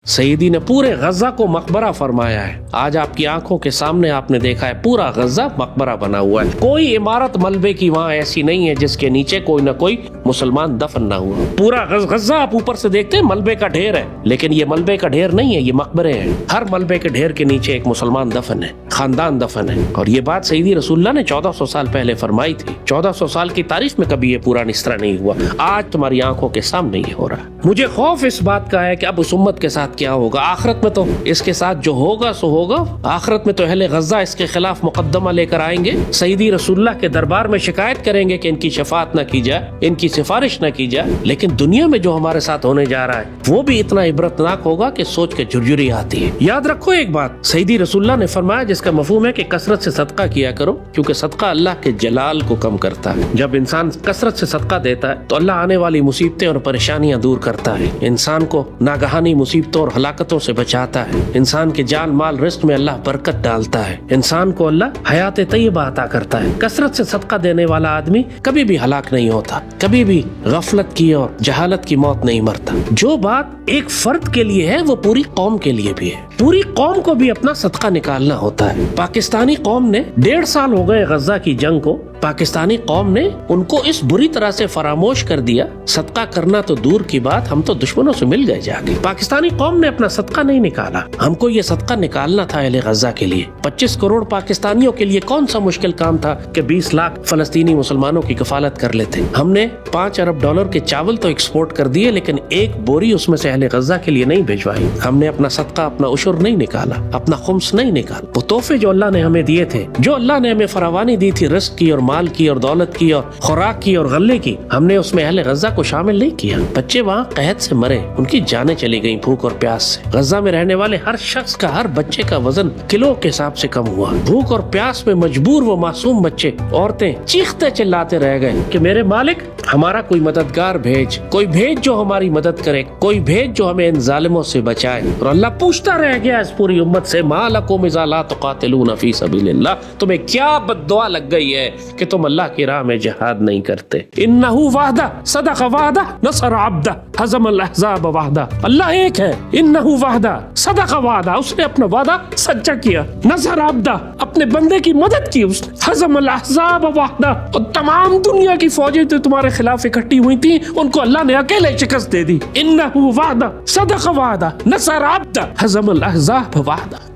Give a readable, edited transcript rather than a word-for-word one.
سیدی نے پورے غزہ کو مقبرہ فرمایا ہے. آج آپ کی آنکھوں کے سامنے آپ نے دیکھا ہے پورا غزہ مقبرہ بنا ہوا ہے. کوئی عمارت ملبے کی وہاں ایسی نہیں ہے جس کے نیچے کوئی نہ کوئی مسلمان دفن نہ ہوا. پورا غزہ آپ اوپر سے دیکھتے ہیں ملبے کا ڈھیر ہے، لیکن یہ ملبے کا ڈھیر نہیں ہے، یہ مقبرے ہیں. ہر ملبے کے ڈھیر کے نیچے ایک مسلمان دفن ہے، خاندان دفن ہے. اور یہ بات سیدی رسول اللہ نے 1400 سال پہلے فرمائی تھی. 1400 سال کی تاریخ میں کبھی یہ پورا اس طرح نہیں ہوا. آج تمہاری آنکھوں کے سامنے یہ ہو رہا ہے. مجھے خوف اس بات کا ہے کہ اب اس امت کے ساتھ کیا ہوگا. آخرت میں تو اس کے ساتھ جو ہوگا سو ہوگا. آخرت میں تو اہل غزہ اس کے خلاف مقدمہ لے کر آئیں گے، سیدی رسول اللہ کے دربار میں شکایت کریں گے کہ ان کی شفاعت نہ کی جائے، ان کی سفارش نہ کی جائے. لیکن دنیا میں جو ہمارے ساتھ ہونے جا رہا ہے وہ بھی اتنا عبرتناک ہوگا کہ سوچ کے جھرجھری آتی ہے. یاد رکھو ایک بات، سیدی رسول اللہ نے فرمایا جس کا مفہوم ہے کہ کثرت سے صدقہ کیا کرو، کیونکہ صدقہ اللہ کے جلال کو کم کرتا ہے. جب انسان کثرت سے صدقہ دیتا ہے تو اللہ آنے والی مصیبتیں اور پریشانیاں دور کرتا ہے، انسان کو ناگہانی مصیبتوں اور ہلاکتوں سے بچاتا ہے، انسان کے جان مال رزق میں اللہ برکت ڈالتا ہے، انسان کو اللہ حیات طیبہ عطا کرتا ہے. کثرت سے صدقہ دینے والا آدمی کبھی بھی ہلاک نہیں ہوتا، کبھی بھی غفلت کی اور جہالت کی موت نہیں مرتا. جو بات ایک فرد کے لیے ہے وہ پوری قوم کے لیے بھی ہے. پوری قوم کو بھی اپنا صدقہ نکالنا ہوتا ہے. پاکستانی قوم نے 1.5 سال ہو گئے غزہ کی جنگ کو، پاکستانی قوم نے ان کو اس بری طرح سے فراموش کر دیا. صدقہ کرنا تو دور کی بات، ہم تو دشمنوں سے مل گئے جا کے. پاکستانی قوم نے اپنا صدقہ نہیں نکالا. ہم کو یہ صدقہ نکالنا تھا اہل غزہ کے لیے. 25 کروڑ پاکستانیوں کے لیے کون سا مشکل کام تھا کہ 20 لاکھ فلسطینی مسلمانوں کی کفالت کر لیتے. ہم نے $5 ارب کے چاول تو ایکسپورٹ کر دیے، لیکن ایک بوری اس میں سے اہل غزہ کے لیے نہیں بھیجوائی. ہم نے اپنا صدقہ، اپنا عشر نہیں نکالا، اپنا خمس نہیں نکالا. وہ تحفے جو اللہ نے ہمیں دیے تھے، جو اللہ نے ہمیں فراوانی دی تھی رزق کی اور مال کی اور دولت کی اور خوراک کی اور غلے کی، ہم نے اس میں اہل غزہ کو شامل نہیں کیا. بچے وہاں قحط سے مرے، ان کی جانیں چلی گئیں بھوک اور پیاس سے. غزہ میں رہنے والے ہر شخص کا، ہر بچے کا وزن کلو کے حساب سے کم ہوا. بھوک اور پیاس میں مجبور وہ معصوم بچے، عورتیں چیختے چلاتے رہ گئے کہ میرے مالک ہمارا کوئی مددگار بھیج، کوئی بھیج جو ہماری مدد کرے، کوئی بھیج جو ہمیں ان ظالموں سے بچائے. اور اللہ پوچھتا رہ گیا اس پوری امت سے، ما لکم اذا لا تقاتلون فی سبیل اللہ، تمہیں کیا بد دعا لگ گئی ہے کہ تم اللہ کی راہ میں جہاد نہیں کرتے. انہ وحدہ صدق وعدہ نصر عبدہ ہزم الاحزاب وحدہ. اللہ ایک ہے، انہ وحدہ صدق وعدہ، اس نے اپنا وعدہ سچا کیا، نصر عبدہ اپنے بندے کی مدد کی، اس نے ہزم الاحزاب وحدہ، اور تمام دنیا کی فوجیں جو تمہارے خلاف اکٹھی ہوئی تھی ان کو اللہ نے اکیلے شکست دے دی. انہ وعدہ صدق وعدہ نصر عبدہ ہزم الاحزاب وحدہ.